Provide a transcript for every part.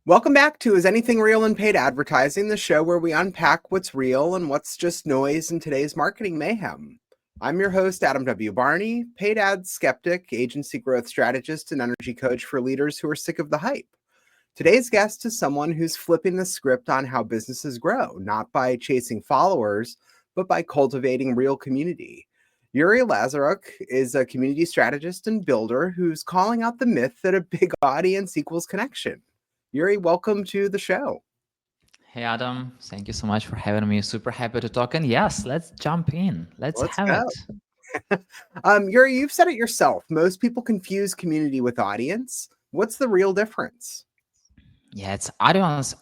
Welcome back to Is Anything Real in Paid Advertising, the show where we unpack what's real and what's just noise in today's marketing mayhem. I'm your host, Adam W. Barney, paid ads skeptic, agency growth strategist, and energy coach for leaders who are sick of the hype. Today's guest is someone who's flipping the script on how businesses grow, not by chasing followers, but by cultivating real community. Yurii Lazaruk is a community strategist and builder who's calling out the myth that a big audience equals connection. Yurii, welcome to the show. Hey, Adam. Thank you so much for having me. Super happy to talk. And yes, let's jump in. Let's have go. it. Yurii, you've said it yourself. Most people confuse community with audience. What's the real difference? Yeah, it's audience,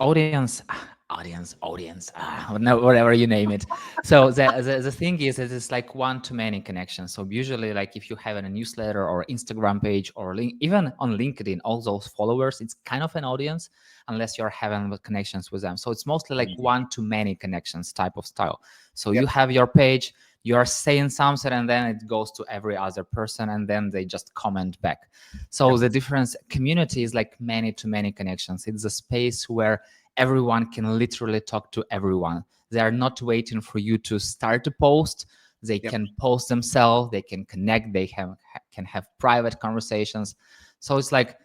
whatever you name it. So the thing is, it's like one-to-many connections. So usually, like if you have a newsletter or Instagram page or even on LinkedIn, all those followers, it's kind of an audience unless you're having connections with them. So it's mostly like one-to-many connections type of style. So you have your page, you're saying something, and then it goes to every other person, and then they just comment back. So the difference, community is like many-to-many connections. It's a space where everyone can literally talk to everyone. They are not waiting for you to start a post. They can post themselves. They can connect. They can have private conversations. So it's like,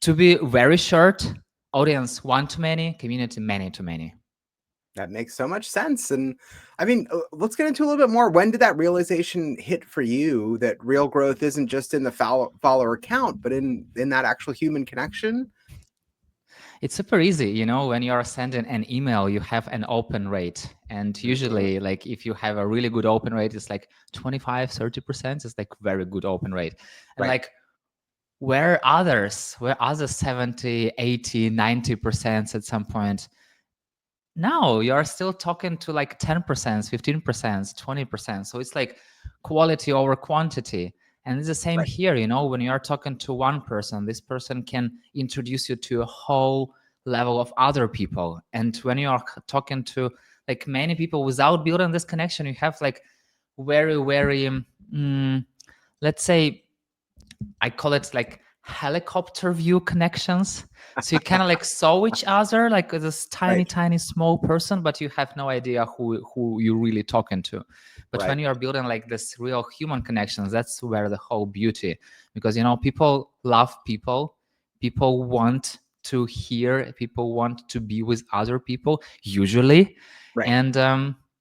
to be very short, audience one-to-many, community many-to-many. That makes so much sense. And I mean, let's get into a little bit more. When did that realization hit for you that real growth isn't just in the follower count, but in that actual human connection? It's super easy. When you're sending an email, you have an open rate. And usually, like if you have a really good open rate, it's like 25, 30%. It's like very good open rate. And like, where other 70, 80, 90% at some point, no, you're still talking to like 10%, 15%, 20%. So it's like quality over quantity. And it's the same here, when you're talking to one person, this person can introduce you to a whole level of other people. And when you're talking to like many people without building this connection, you have like very, very, let's say, I call it like helicopter view connections. So you kind of like saw each other like this tiny small person, but you have no idea who you're really talking to. But when you are building like this real human connections, that's where the whole beauty, because people love people want to hear, people want to be with other people usually, and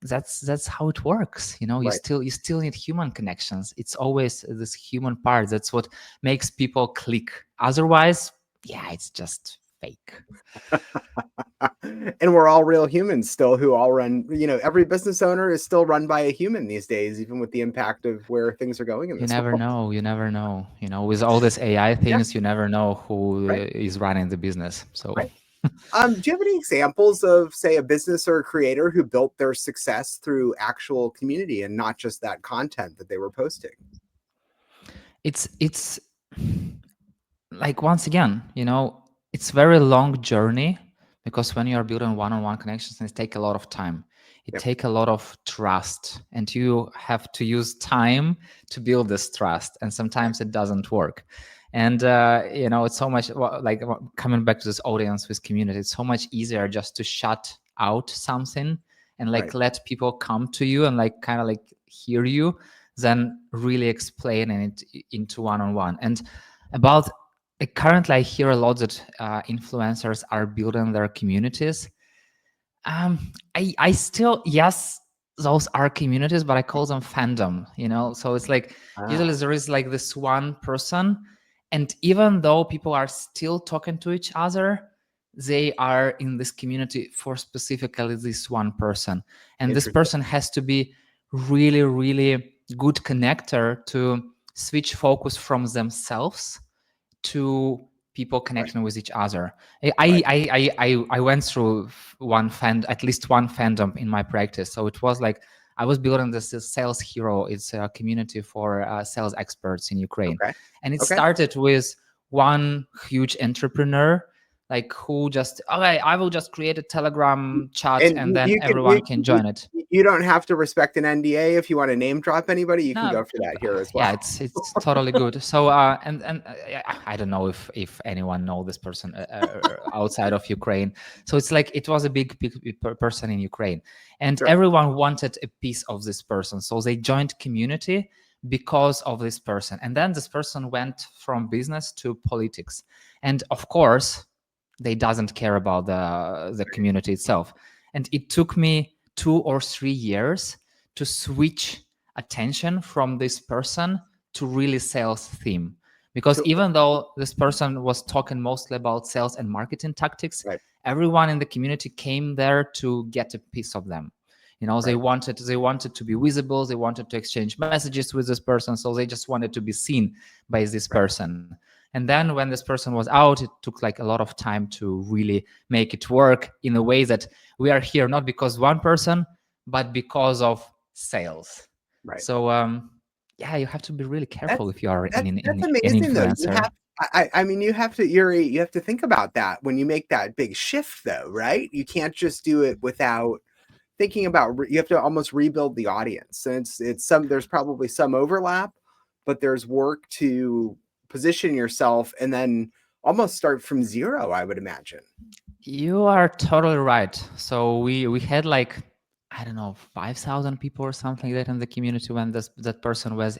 that's how it works. You still need human connections. It's always this human part. That's what makes people click. Otherwise, yeah, it's just fake. And we're all real humans still who all run, every business owner is still run by a human these days, even with the impact of where things are going in this world. You never know. With all this AI things, you never know who is running the business. So do you have any examples of, say, a business or a creator who built their success through actual community and not just that content that they were posting? It's like, once again, it's very long journey, because when you are building one-on-one connections, it takes a lot of time. It takes a lot of trust, and you have to use time to build this trust. And sometimes it doesn't work. And it's so much like, coming back to this audience with community, it's so much easier just to shut out something and like let people come to you and like kind of like hear you than really explaining it into one-on-one. And about currently, I hear a lot that influencers are building their communities. I still, yes, those are communities, but I call them fandom. So it's like usually there is like this one person, and even though people are still talking to each other, they are in this community for specifically this one person, and this person has to be really, really good connector to switch focus from themselves to people connecting with each other. I went through at least one fandom in my practice. So it was like I was building this Sales Hero. It's a community for sales experts in Ukraine. And it started with one huge entrepreneur like who just, okay, I will just create a Telegram chat And and then you can everyone can join it. you don't have to respect an NDA if you want to name drop anybody. You can No, go for that here as yeah, well. it's totally good. So I don't know if anyone know this person outside of Ukraine. So it's like it was a big person in Ukraine, and Sure. everyone wanted a piece of this person. So they joined community because of this person, and then this person went from business to politics, and of course they doesn't care about the community itself. And it took me 2 or 3 years to switch attention from this person to really sales theme, because So, even though this person was talking mostly about sales and marketing tactics, right, everyone in the community came there to get a piece of them. They right. wanted to be visible, they wanted to exchange messages with this person, so they just wanted to be seen by this Right. person. And then when this person was out, it took like a lot of time to really make it work in a way that we are here not because one person, but because of sales. Right. So yeah, you have to be really careful That's if you are that's an amazing though. You influencer. have I mean you have to Yuri, you have to think about that when you make that big shift though, right? You can't just do it without thinking about you have to almost rebuild the audience. And it's some there's probably some overlap, but there's work to position yourself and then almost start from zero, I would imagine. You are totally right. So we had like, I don't know, 5,000 people or something like that in the community when that person was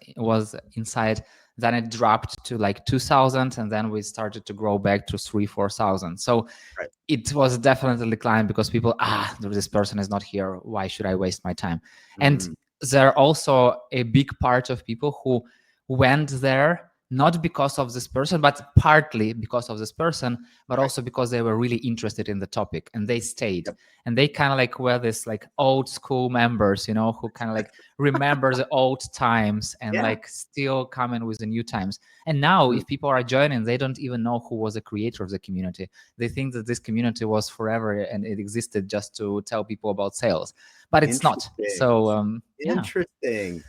inside. Then it dropped to like 2,000, and then we started to grow back to 3-4,000. So Right. it was definitely declined because people, this person is not here, why should I waste my time? And Mm, there are also a big part of people who went there not because of this person, but partly because of this person, but right. also because they were really interested in the topic and they stayed. Yep. And they kind of like were this like old school members, who kind of like remember the old times and Yeah. like still come in with the new times. And now Mm, if people are joining, they don't even know who was the creator of the community. They think that this community was forever and it existed just to tell people about sales, but it's not. interesting. So yeah. Interesting.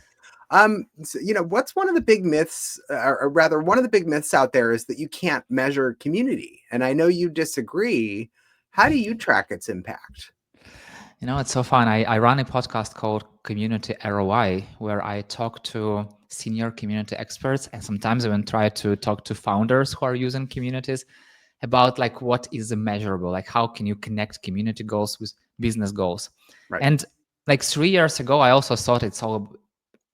So, what's one of the big myths, or rather, one of the big myths out there is that you can't measure community. And I know you disagree. How do you track its impact? It's so fun. I run a podcast called Community ROI, where I talk to senior community experts and sometimes even try to talk to founders who are using communities about like what is measurable, like how can you connect community goals with business goals. Right. And like 3 years ago, I also thought it's all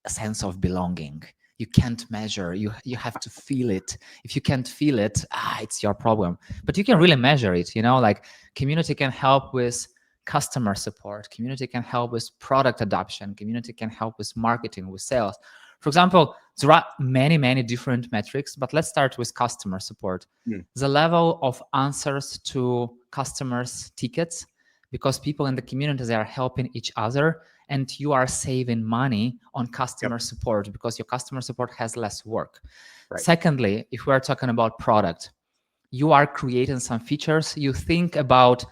a sense of belonging. You can't measure, you have to feel it. If you can't feel it, it's your problem. But you can really measure it, like community can help with customer support, community can help with product adoption, community can help with marketing, with sales. For example, there are many different metrics, but let's start with customer support. Mm, The level of answers to customers tickets, because people in the community, they are helping each other, and you are saving money on yep. customer support because your customer support has less work. Right. Secondly, if we are talking about product, you are creating some features, you think about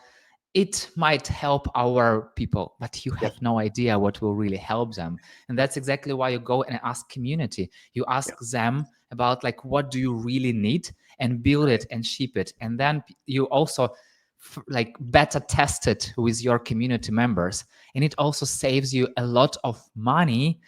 it might help our people, but you Yep. have no idea what will really help them. And that's exactly why you go and ask community. You ask Yep. them about like, what do you really need, and build Right. it and ship it. And then you also like beta test it with your community members. And it also saves you a lot of money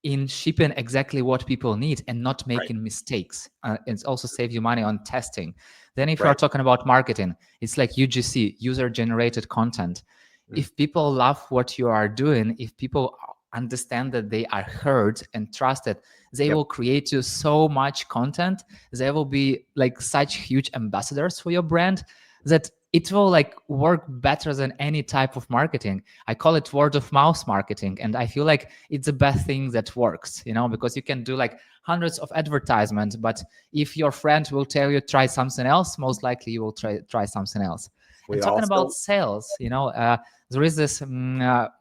in shipping exactly what people need and not Right. making mistakes. It also saves you money on testing. Then if you're Right. talking about marketing, it's like UGC, user generated content. Mm, If people love what you are doing, if people understand that they are heard and trusted, they yep. will create you so much content. They will be like such huge ambassadors for your brand that it will like work better than any type of marketing. I call it word of mouth marketing, and I feel like it's the best thing that works, because you can do like hundreds of advertisements, but if your friend will tell you try something else, most likely you will try something else. And We talking about also sales, there is this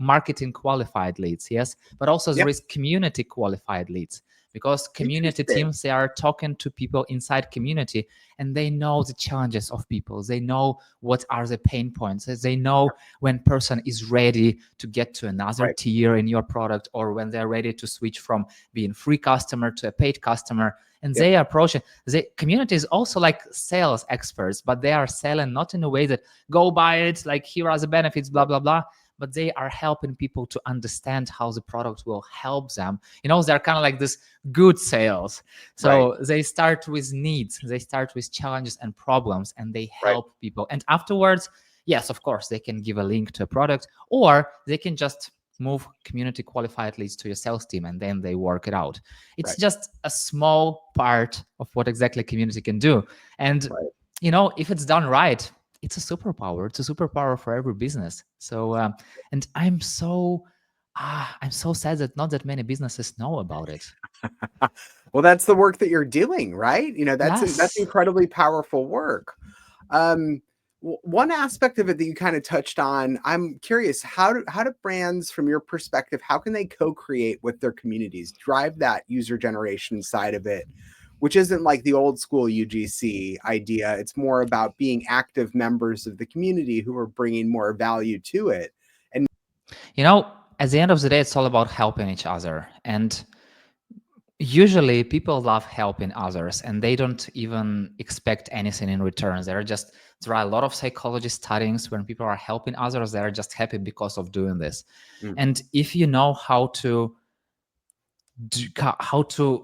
marketing qualified leads, yes, but also yep. there is community qualified leads. because community Interesting. teams, they are talking to people inside community, and they know the challenges of people. They know what are the pain points. They know when person is ready to get to another Right. tier in your product, or when they're ready to switch from being free customer to a paid customer. And Yep. they approach it. The community is also like sales experts, but they are selling not in a way that go buy it, like here are the benefits, blah, blah, blah. But they are helping people to understand how the product will help them. They're kind of like this good sales. So Right. they start with needs, they start with challenges and problems, and they Right. help people. And afterwards, yes, of course, they can give a link to a product, or they can just move community qualified leads to your sales team, and then they work it out. It's Right. just a small part of what exactly community can do. And Right. if it's done right, it's a superpower. It's a superpower for every business. So and I'm so sad that not that many businesses know about it. Well, that's the work that you're doing, right? That's Yes. incredibly powerful work. Um, One aspect of it that you kind of touched on, I'm curious, how do brands, from your perspective, how can they co-create with their communities, drive that user generation side of it, which isn't like the old school UGC idea. It's more about being active members of the community who are bringing more value to it. And At the end of the day, it's all about helping each other. And usually people love helping others, and they don't even expect anything in return. There are a lot of psychology studies when people are helping others, they are just happy because of doing this. Mm, And if you know how to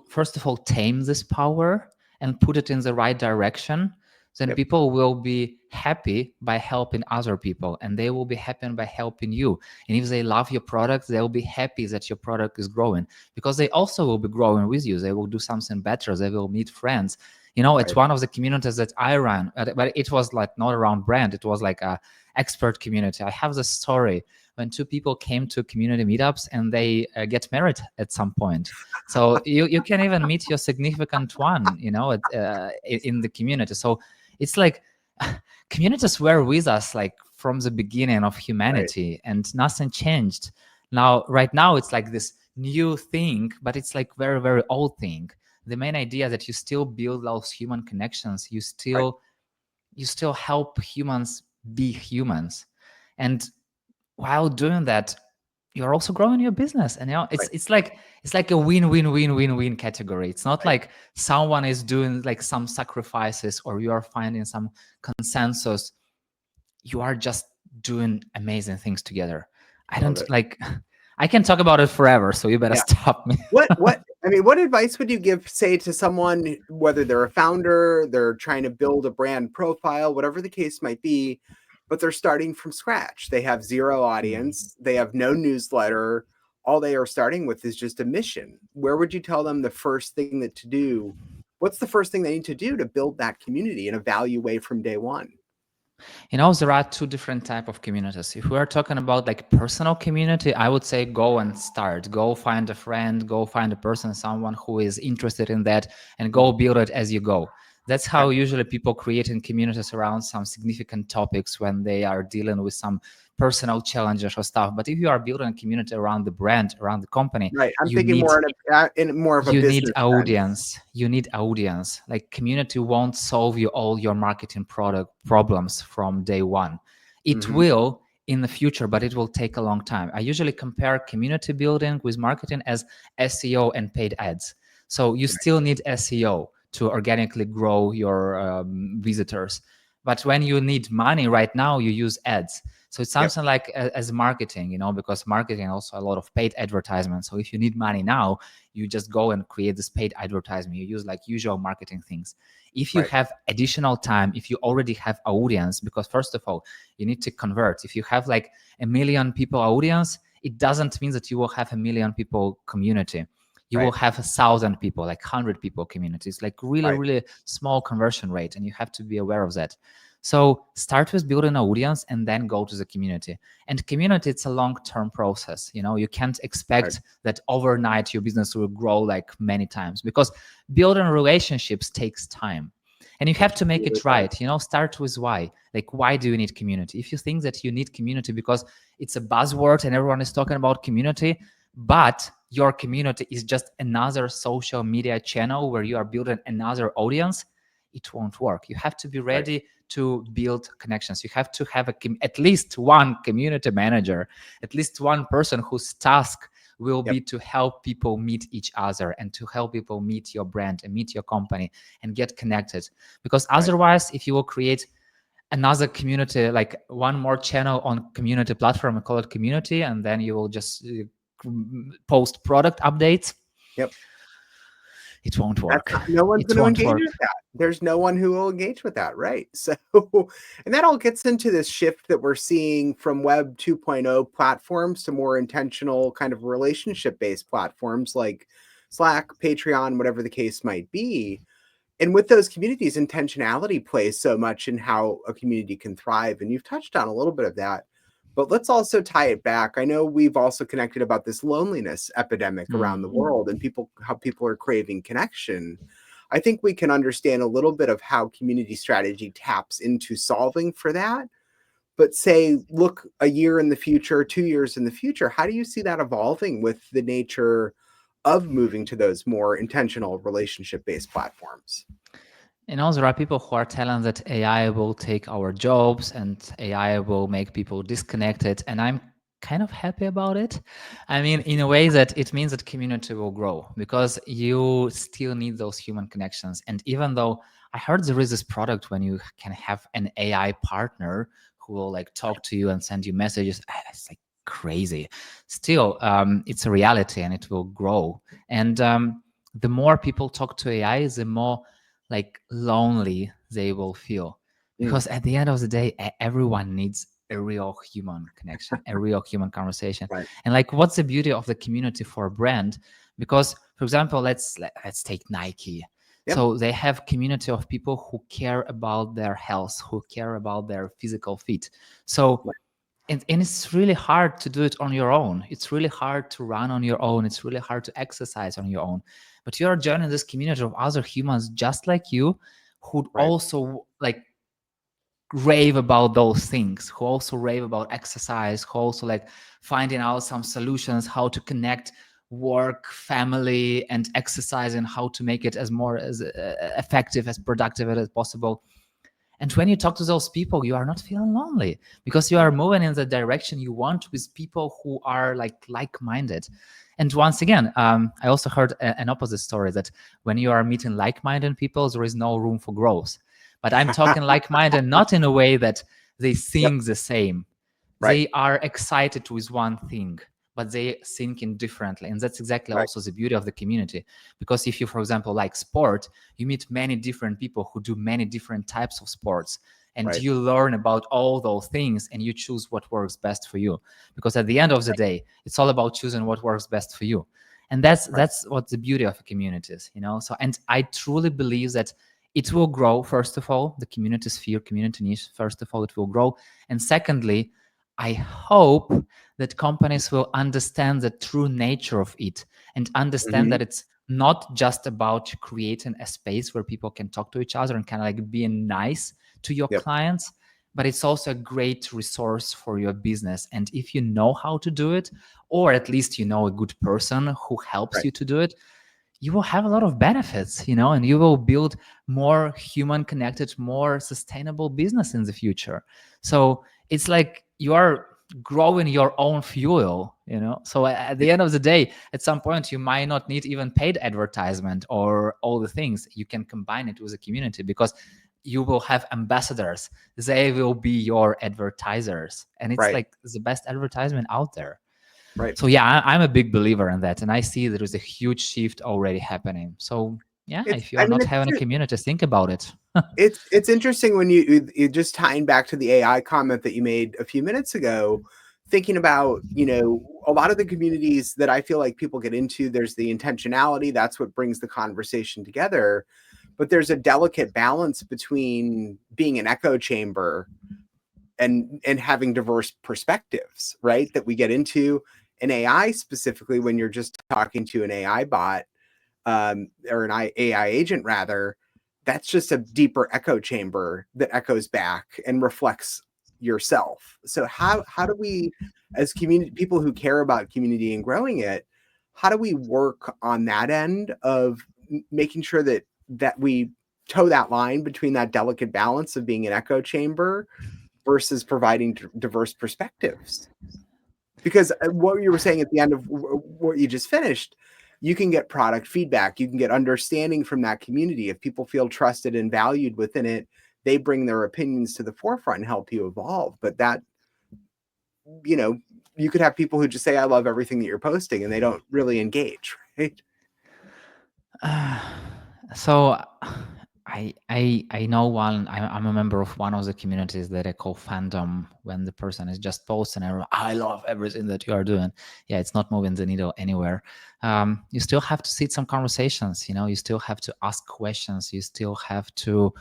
first of all tame this power and put it in the right direction, then yep, people will be happy by helping other people, and they will be happy by helping you. And if they love your product, they'll be happy that your product is growing, because they also will be growing with you. They will do something better, they will meet friends. It's right, one of the communities that I ran, but it was like not around brand, it was like a expert community. I have this story when two people came to community meetups, and they get married at some point. So you can even meet your significant one, in the community. So it's like communities were with us like from the beginning of right, humanity, and nothing changed. Right now, it's like this new thing, but it's like very, very old thing. The main idea that you still build those human connections, you right, still help humans be humans. And while doing that, you're also growing your business. And it's right, it's like a win-win-win-win-win category. It's not right. like someone is doing like some sacrifices, or you are finding some consensus. You are just doing amazing things together. I Love don't it. like I can talk about it forever, so you better Yeah. stop me. What advice would you give, say, to someone, whether they're a founder, they're trying to build a brand profile, whatever the case might be, but they're starting from scratch? They have zero Mm. audience, they have no newsletter. All they are starting with is just a mission. Where would you tell them the first thing that to do? What's the first thing they need to do to build that community in a value way from day one? There are two different type of communities. If we are talking about like personal community, I would say go and start. Go find a friend, go find a person, someone who is interested in that, and go build it as you go. That's Okay. how usually people create in communities around some significant topics when they are dealing with some personal challenges or stuff. But if you are building a community around the brand, around the company, Right. I'm you thinking need more in more of a you need business sense. audience. You need audience. Like community won't solve you all your marketing product problems from day one. It Hmm. will in the future, but it will take a long time. I usually compare community building with marketing as SEO and paid ads. So you still need SEO to organically grow your visitors. But when you need money right now, you use ads. So it's Yep. something like as marketing, because marketing also a lot of paid advertisements. So if you need money now, you just go and create this paid advertisement. You use like usual marketing things. If you Right. have additional time, if you already have audience, because first of all, you need to convert. If you have like 1 million people audience, it doesn't mean that you will have 1 million people community. You will Right. have 1,000 people, like 100 people communities, like really, Right. really small conversion rate. And you have to be aware of that. So start with building an audience and then go to the community. And community, it's a long-term process. You can't Right. expect that overnight your business will grow like many times, because building relationships takes time. And you have to make Absolutely it right. right. Start with why. Like, why do you need community? If you think that you need community because it's a buzzword and everyone is talking about community, but your community is just another social media channel where you are building another audience, it won't work. You have to be ready to build connections. You have to have at least one community manager, at least one person whose task will be to help people meet each other and to help people meet your brand and meet your company and get connected. Because otherwise, if you will create another community, like one more channel on community platform and call it community, and then you will just post product updates, it won't work. No one's It going to won't engage work. with that. There's no one who will engage with that, right? So, and that all gets into this shift that we're seeing from Web 2.0 platforms to more intentional kind of relationship-based platforms like Slack, Patreon, whatever the case might be. And with those communities, intentionality plays so much in how a community can thrive. And you've touched on a little bit of that. But let's also tie it back. I know we've also connected about this loneliness epidemic around the world and how people are craving connection. I think we can understand a little bit of how community strategy taps into solving for that. But say, look, a year in the future, 2 years in the future, how do you see that evolving with the nature of moving to those more intentional relationship-based platforms? You know, there are people who are telling that AI will take our jobs and AI will make people disconnected. And I'm kind of happy about it. I mean, in a way that it means that community will grow because you still need those human connections. And even though I heard there is this product when you can have an AI partner who will like talk to you and send you messages, it's like crazy. Still, it's a reality and it will grow. And the more people talk to AI, the more like lonely they will feel, because at the end of the day, everyone needs a real human connection, a real human conversation. And like, what's the beauty of the community for a brand? Because, for example, let's take Nike. So they have community of people who care about their health, who care about their physical fit. So and it's really hard to do it on your own. It's really hard to run on your own. It's really hard to exercise on your own. But you're joining this community of other humans just like you, who also like rave about those things, who also rave about exercise, who also like finding out some solutions, how to connect work, family, and exercise, and how to make it as more as effective, as productive as possible. And when you talk to those people, you are not feeling lonely because you are moving in the direction you want with people who are like-minded. And once again, I also heard an opposite story that when you are meeting like-minded people, there is no room for growth. But I'm talking like-minded, not in a way that they think the same. They are excited with one thing, but they thinking differently. And that's exactly also the beauty of the community. Because if you, for example, like sport, you meet many different people who do many different types of sports. And you learn about all those things and you choose what works best for you. Because at the end of the day, it's all about choosing what works best for you. And that's what the beauty of a community is, you know? So, and I truly believe that it will grow, first of all, the community sphere, community niche, first of all, it will grow. And secondly, I hope that companies will understand the true nature of it and understand that it's not just about creating a space where people can talk to each other and kind of like being nice to your clients, but it's also a great resource for your business. And if you know how to do it, or at least you know a good person who helps you to do it, you will have a lot of benefits, you know, and you will build more human connected, more sustainable business in the future. So it's like you are growing your own fuel, you know. So at the end of the day, at some point, you might not need even paid advertisement or all the things. You can combine it with a community because you will have ambassadors. They will be your advertisers. And it's like the best advertisement out there. So yeah, I'm a big believer in that, and I see there is a huge shift already happening. So yeah, if you are not having a community, think about it. It's interesting when you just tying back to the AI comment that you made a few minutes ago, thinking about, you know, a lot of the communities that I feel like people get into, there's the intentionality, that's what brings the conversation together. But there's a delicate balance between being an echo chamber and having diverse perspectives, right? That we get into an AI specifically when you're just talking to an AI bot or an AI agent rather, that's just a deeper echo chamber that echoes back and reflects yourself. So how do we, as community people who care about community and growing it, how do we work on that end of making sure that we toe that line between that delicate balance of being an echo chamber versus providing diverse perspectives? Because what you were saying at the end of what you just finished, you can get product feedback, you can get understanding from that community. If people feel trusted and valued within it, they bring their opinions to the forefront and help you evolve. But that, you could have people who just say, I love everything that you're posting, and they don't really engage, right? So I know one. I'm a member of one of the communities that I call fandom. When the person is just posting, I love everything that you are doing. Yeah, it's not moving the needle anywhere. You still have to sit some conversations. You still have to ask questions. You still have to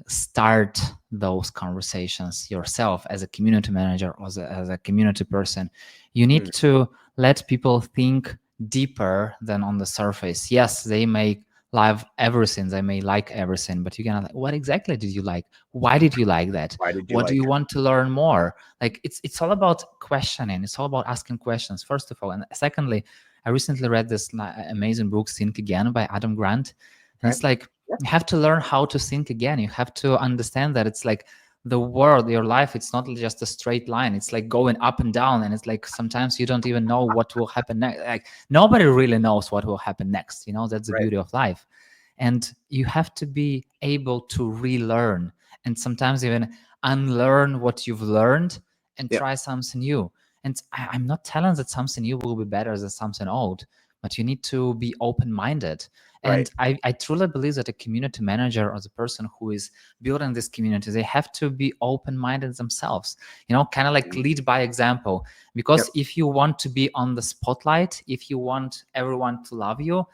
start those conversations yourself as a community manager or as a community person. You need to let people think deeper than on the surface. Yes, they may love everything, they may like everything, but you can like, what exactly did you like? Why did you like that? Why did you What do like you it? want to learn more? Like it's all about questioning. It's all about asking questions, first of all. And secondly, I recently read this amazing book, Think Again by Adam Grant. And Right? it's like, you have to learn how to think again. You have to understand that it's like the world, your life, it's not just a straight line. It's like going up and down. And it's like sometimes you don't even know what will happen next. Like nobody really knows what will happen next. That's the Right. beauty of life. And you have to be able to relearn and sometimes even unlearn what you've learned and try something new. And I'm not telling that something new will be better than something old, but you need to be open-minded. Right. And I truly believe that a community manager or the person who is building this community, they have to be open-minded themselves, kind of like lead by example. Because if you want to be on the spotlight, if you want everyone to love you,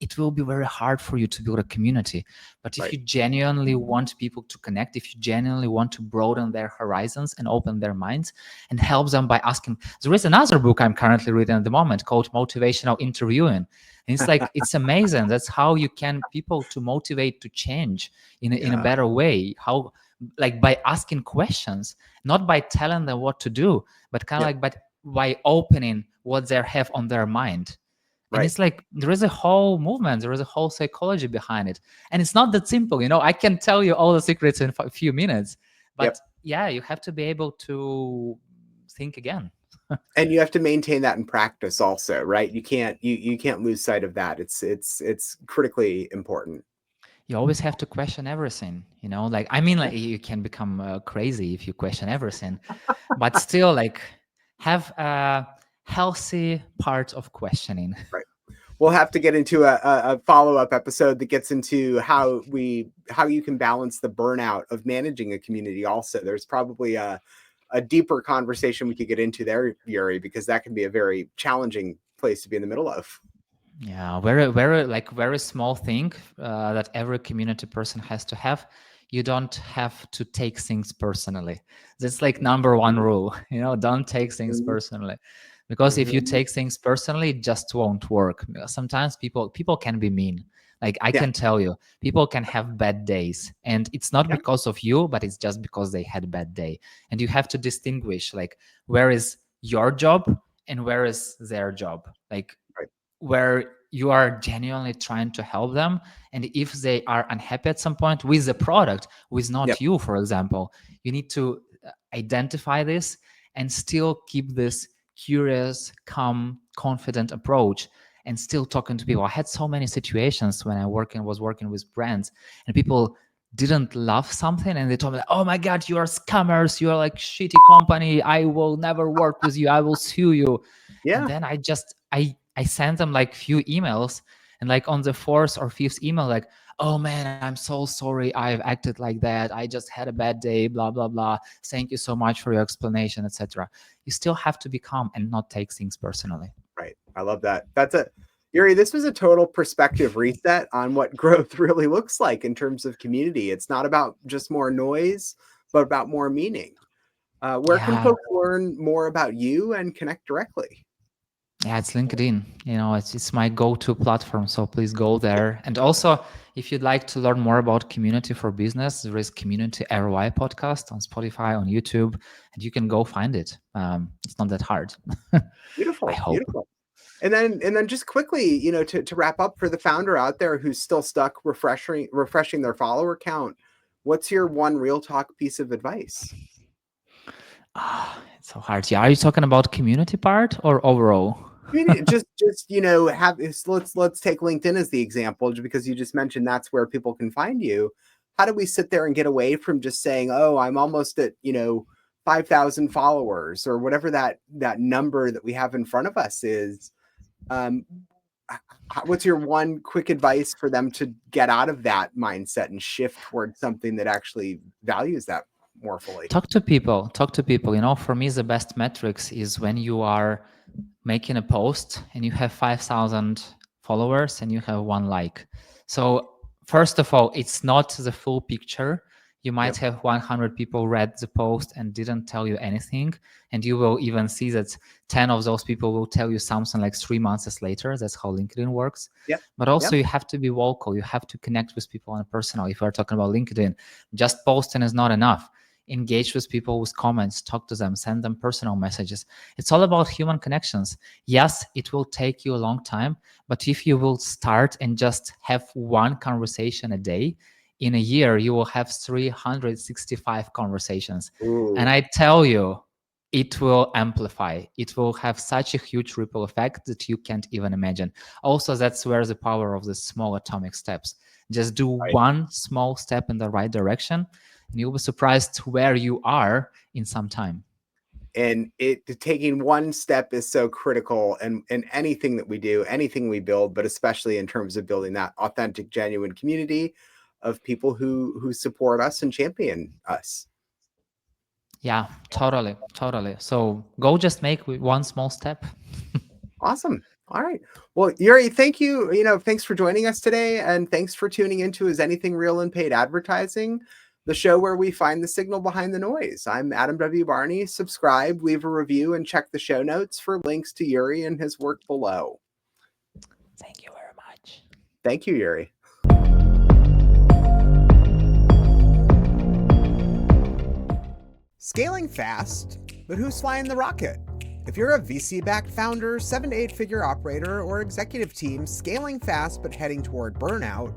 it will be very hard for you to build a community. But if you genuinely want people to connect, if you genuinely want to broaden their horizons and open their minds and help them by asking, there is another book I'm currently reading at the moment called Motivational Interviewing. And it's like, it's amazing. That's how you can people to motivate to change in a better way. How, like by asking questions, not by telling them what to do, but kind of like by opening what they have on their mind. And it's like, there is a whole movement, there is a whole psychology behind it. And it's not that simple. I can tell you all the secrets in a few minutes, but yeah, you have to be able to think again. And you have to maintain that in practice also, right? You can't lose sight of that. It's critically important. You always have to question everything, like, I mean, like you can become crazy if you question everything, but still like have a healthy part of questioning. Right. We'll have to get into a follow-up episode that gets into how you can balance the burnout of managing a community also. There's probably a deeper conversation we could get into there, Yurii, because that can be a very challenging place to be in the middle of. Yeah, very small thing that every community person has to have. You don't have to take things personally. That's like number one rule. Don't take things personally, because if you take things personally, it just won't work. Sometimes people can be mean. Like I can tell you, people can have bad days, and it's not because of you, but it's just because they had a bad day. And you have to distinguish, like, where is your job and where is their job. Like where you are genuinely trying to help them, and if they are unhappy at some point with the product, with not you, for example, you need to identify this and still keep this curious, calm, confident approach and still talking to people. I had so many situations when I was working with brands, and people didn't love something and they told me, oh my god, you are scammers, you are like shitty company, I will never work with you, I will sue you. And then I sent them like few emails, and like on the fourth or fifth email, like, oh man, I'm so sorry, I've acted like that, I just had a bad day, blah blah blah, thank you so much for your explanation, etc. You still have to be calm and not take things personally. Right. I love that. Yurii, this was a total perspective reset on what growth really looks like in terms of community. It's not about just more noise, but about more meaning. Where can folks learn more about you and connect directly? Yeah, it's LinkedIn. It's my go-to platform. So please go there. And also, if you'd like to learn more about community for business, there is Community ROI podcast on Spotify, on YouTube, and you can go find it. It's not that hard. Beautiful. I hope. Beautiful. And then just quickly, to wrap up for the founder out there who's still stuck refreshing their follower count, what's your one real talk piece of advice? It's so hard. Yeah, are you talking about community part or overall? I mean, just let's take LinkedIn as the example, because you just mentioned that's where people can find you. How do we sit there and get away from just saying, "Oh, I'm almost at 5,000 followers," or whatever that number that we have in front of us is? Um, what's your one quick advice for them to get out of that mindset and shift towards something that actually values that more fully? Talk to people. For me, the best metrics is when you are making a post and you have 5,000 followers and you have 1 like. So first of all, it's not the full picture. You might have 100 people read the post and didn't tell you anything. And you will even see that 10 of those people will tell you something like 3 months later. That's how LinkedIn works. But also you have to be vocal. You have to connect with people on a personal. If we're talking about LinkedIn, just posting is not enough. Engage with people with comments, talk to them, send them personal messages. It's all about human connections. Yes, it will take you a long time, but if you will start and just have 1 conversation a day, in a year, you will have 365 conversations. Ooh. And I tell you, it will amplify. It will have such a huge ripple effect that you can't even imagine. Also, that's where the power of the small atomic steps. Just do 1 small step in the right direction, and you'll be surprised where you are in some time. And taking 1 step is so critical in anything that we do, anything we build, but especially in terms of building that authentic, genuine community of people who support us and champion us. Yeah, totally. So go just make 1 small step. Awesome. All right. Well, Yurii, thank you. Thanks for joining us today, and thanks for tuning into Is Anything Real in Paid Advertising, the show where we find the signal behind the noise. I'm Adam W. Barney. Subscribe, leave a review, and check the show notes for links to Yurii and his work below. Thank you very much. Thank you, Yurii. Scaling fast, but who's flying the rocket? If you're a VC-backed founder, 7 to 8 figure operator, or executive team scaling fast but heading toward burnout,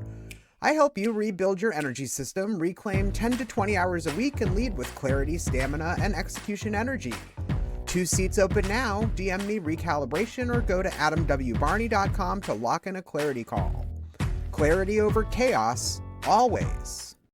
I help you rebuild your energy system, reclaim 10 to 20 hours a week, and lead with clarity, stamina, and execution energy. 2 seats open now. DM me recalibration or go to adamwbarney.com to lock in a clarity call. Clarity over chaos, always.